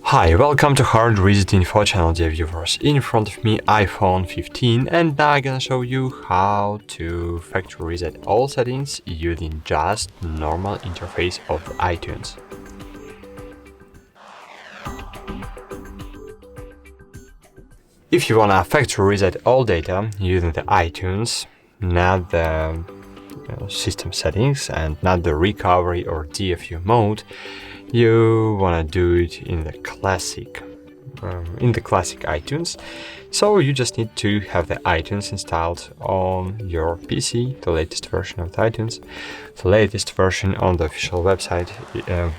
Hi, welcome to HardReset.Info channel, dear viewers. In front of me iPhone 15, and now I'm gonna show you how to factory reset all settings using just normal interface of iTunes. If you wanna factory reset all data using the iTunes, not the system settings and not the recovery or DFU mode, you wanna do it in the classic iTunes. So you just need to have the iTunes installed on your PC, the latest version of the iTunes. The latest version on the official website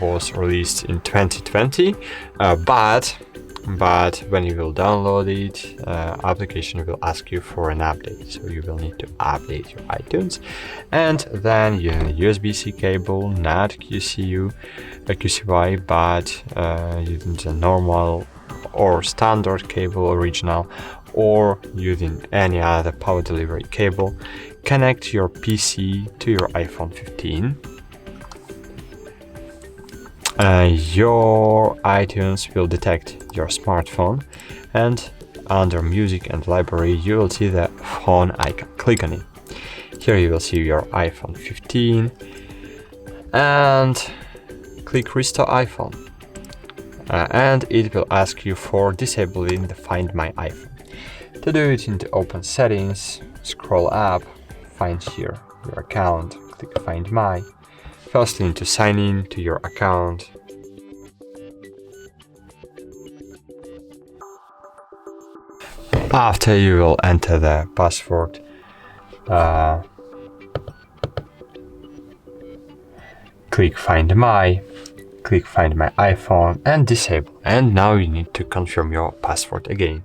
was released in 2020, but when you will download it, application will ask you for an update. So you will need to update your iTunes, and then you need a USB-C cable, not QCY, but using the normal or standard cable original, or using any other power delivery cable. Connect your PC to your iPhone 15. Your iTunes will detect your smartphone, and under Music and Library you will see the phone icon. Click on it. Here you will see your iPhone 15 and click Restore iPhone, and it will ask you for disabling the Find My iPhone. To do it, in the Open Settings, scroll up, find here your account, click Find My. First you need to sign in to your account. After, you will enter the password. Click Find My, click Find My iPhone and disable. And now you need to confirm your password again.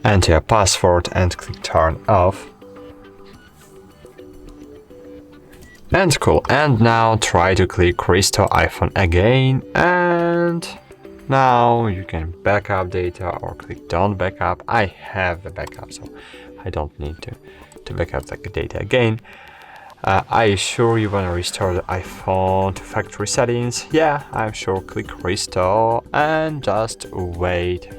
Enter your password and click Turn Off. And cool. And now try to click Restore iPhone again, and now you can backup data or click Don't Backup. I have the backup, so I don't need to backup the data again. Are you sure you want to restore the iPhone to factory settings? Yeah, I'm sure. Click Restore and just wait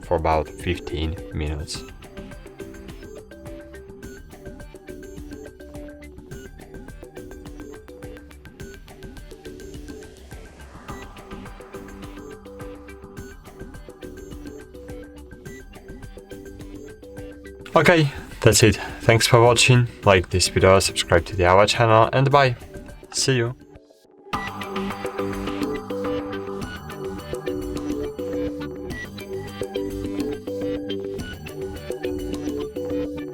for about 15 minutes. Okay, that's it. Thanks for watching. Like this video, subscribe to our channel, and bye. See you.